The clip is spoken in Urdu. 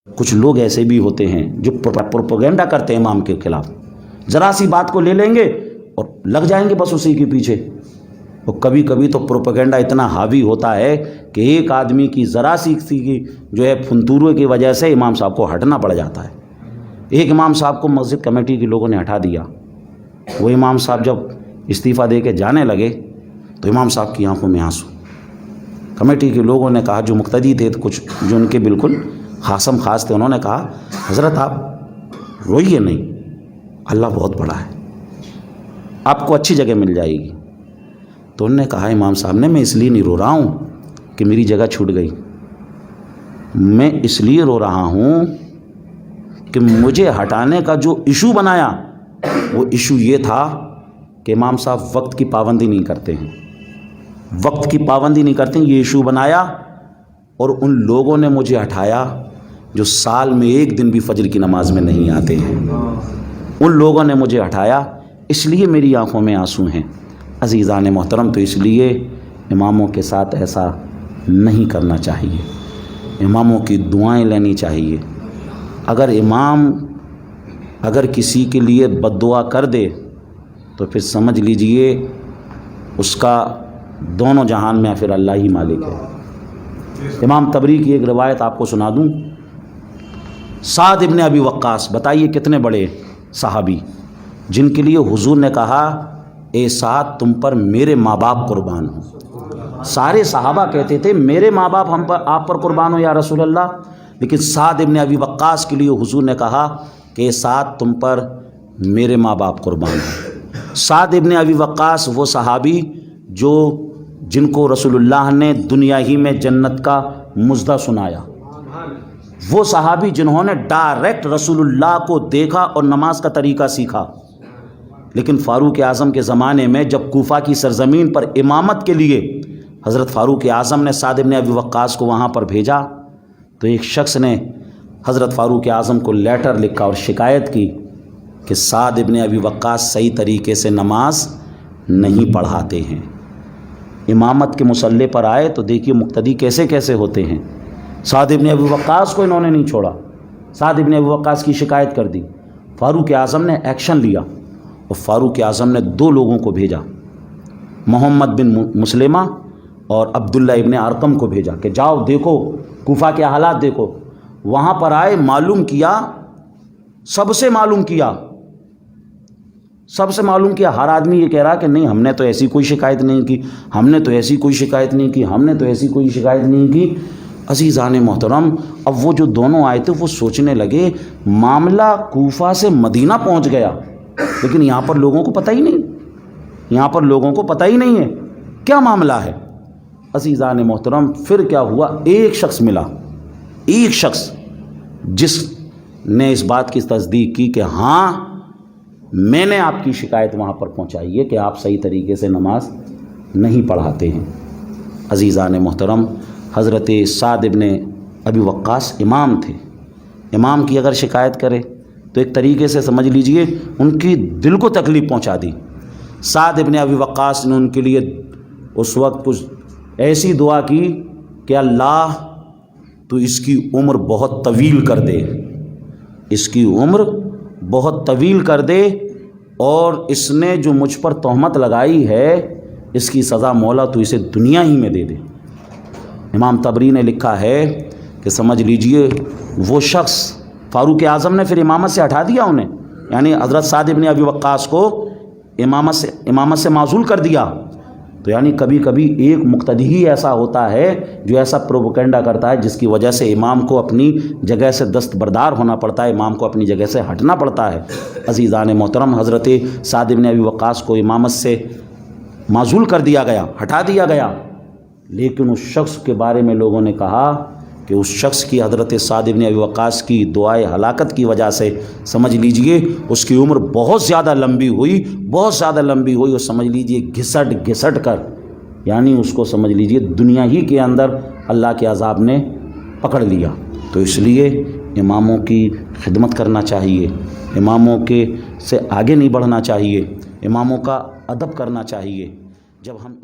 کچھ لوگ ایسے بھی ہوتے ہیں جو پروپیگنڈا کرتے ہیں امام کے خلاف، ذرا سی بات کو لے لیں گے اور لگ جائیں گے بس اسی کے پیچھے۔ اور کبھی کبھی تو پروپیگنڈا اتنا حاوی ہوتا ہے کہ ایک آدمی کی ذرا سی کی جو ہے فنتورے کی وجہ سے امام صاحب کو ہٹنا پڑ جاتا ہے۔ ایک امام صاحب کو مسجد کمیٹی کے لوگوں نے ہٹا دیا۔ وہ امام صاحب جب استعفیٰ دے کے جانے لگے تو امام صاحب کی آنکھوں میں آنسو۔ کمیٹی کے لوگوں نے کہا، جو مقتدی تھے، کچھ جو ان کے بالکل خاصم خاص تھے، انہوں نے کہا حضرت آپ روئیے نہیں، اللہ بہت بڑا ہے، آپ کو اچھی جگہ مل جائے گی۔ تو انہوں نے کہا امام صاحب نے، میں اس لیے نہیں رو رہا ہوں کہ میری جگہ چھوٹ گئی، میں اس لیے رو رہا ہوں کہ مجھے ہٹانے کا جو ایشو بنایا وہ ایشو یہ تھا کہ امام صاحب وقت کی پابندی نہیں کرتے ہیں، وقت کی پابندی نہیں کرتے ہیں، یہ ایشو بنایا۔ اور ان لوگوں نے مجھے ہٹایا جو سال میں ایک دن بھی فجر کی نماز میں نہیں آتے ہیں، ان لوگوں نے مجھے ہٹایا، اس لیے میری آنکھوں میں آنسو ہیں۔ عزیزان محترم، تو اس لیے اماموں کے ساتھ ایسا نہیں کرنا چاہیے، اماموں کی دعائیں لینی چاہیے۔ اگر امام اگر کسی کے لیے بد دعا کر دے تو پھر سمجھ لیجئے اس کا دونوں جہان میں پھر اللہ ہی مالک ہے۔ امام طبری کی ایک روایت آپ کو سنا دوں۔ سعد ابن ابی وقاص، بتائیے کتنے بڑے صحابی، جن کے لیے حضور نے کہا اے سعد تم پر میرے ماں باپ قربان ہوں۔ سارے صحابہ کہتے تھے میرے ماں باپ ہم پر آپ پر قربان ہو یا رسول اللہ، لیکن سعد ابن ابی وقاص کے لیے حضور نے کہا کہ اے سعد تم پر میرے ماں باپ قربان ہوں۔ سعد ابن ابی وقاص وہ صحابی جن کو رسول اللہ نے دنیا ہی میں جنت کا مژدہ سنایا، وہ صحابی جنہوں نے ڈائریکٹ رسول اللہ کو دیکھا اور نماز کا طریقہ سیکھا۔ لیکن فاروق اعظم کے زمانے میں جب کوفہ کی سرزمین پر امامت کے لیے حضرت فاروق اعظم نے سعد ابن ابی وقاص کو وہاں پر بھیجا تو ایک شخص نے حضرت فاروق اعظم کو لیٹر لکھا اور شکایت کی کہ سعد ابن ابی وقاص صحیح طریقے سے نماز نہیں پڑھاتے ہیں۔ امامت کے مصلی پر آئے تو دیکھیے مقتدی کیسے کیسے ہوتے ہیں۔ سعد ابن ابی وقاص کو انہوں نے نہیں چھوڑا، سعد ابن ابی وقاص کی شکایت کر دی۔ فاروق اعظم نے ایکشن لیا اور فاروق اعظم نے 2 لوگوں کو بھیجا، محمد بن مسلمہ اور عبداللہ ابن ارقم کو بھیجا کہ جاؤ دیکھو کوفہ کے حالات دیکھو۔ وہاں پر آئے، معلوم کیا، سب سے معلوم کیا، ہر آدمی یہ کہہ رہا کہ نہیں ہم نے تو ایسی کوئی شکایت نہیں کی، ہم نے تو ایسی کوئی شکایت نہیں کی، ہم نے تو ایسی کوئی شکایت نہیں کی۔ عزیزان محترم، اب وہ جو دونوں آئے تھے وہ سوچنے لگے معاملہ کوفہ سے مدینہ پہنچ گیا، لیکن یہاں پر لوگوں کو پتہ ہی نہیں ہے کیا معاملہ ہے۔ عزیزان محترم، پھر کیا ہوا، ایک شخص ملا، ایک شخص جس نے اس بات کی تصدیق کی کہ ہاں میں نے آپ کی شکایت وہاں پر پہنچائی ہے کہ آپ صحیح طریقے سے نماز نہیں پڑھاتے ہیں۔ عزیزان محترم، حضرت سعد ابن ابی وقاص امام تھے، امام کی اگر شکایت کرے تو ایک طریقے سے سمجھ لیجئے ان کی دل کو تکلیف پہنچا دی۔ سعد ابن ابی وقاص نے ان کے لیے اس وقت کچھ ایسی دعا کی کہ اللہ تو اس کی عمر بہت طویل کر دے، اس کی عمر بہت طویل کر دے، اور اس نے جو مجھ پر تہمت لگائی ہے اس کی سزا مولا تو اسے دنیا ہی میں دے دے۔ امام طبری نے لکھا ہے کہ سمجھ لیجئے وہ شخص، فاروق اعظم نے پھر امامت سے ہٹا دیا انہیں، یعنی حضرت سعد ابن ابی وقاص کو امامت سے معزول کر دیا۔ تو یعنی کبھی کبھی ایک مقتدی ہی ایسا ہوتا ہے جو ایسا پروپیگنڈا کرتا ہے جس کی وجہ سے امام کو اپنی جگہ سے دستبردار ہونا پڑتا ہے، امام کو اپنی جگہ سے ہٹنا پڑتا ہے۔ عزیزان محترم، حضرت سعد ابن ابی وقاص کو امامت سے معزول کر دیا گیا، ہٹا دیا گیا، لیکن اس شخص کے بارے میں لوگوں نے کہا کہ اس شخص کی، حضرت سعد ابن ابی وقاص کی دعائے ہلاکت کی وجہ سے سمجھ لیجئے اس کی عمر بہت زیادہ لمبی ہوئی اور سمجھ لیجئے گھسٹ کر، یعنی اس کو سمجھ لیجئے دنیا ہی کے اندر اللہ کے عذاب نے پکڑ لیا۔ تو اس لیے اماموں کی خدمت کرنا چاہیے، اماموں کے سے آگے نہیں بڑھنا چاہیے، اماموں کا ادب کرنا چاہیے۔ جب ہم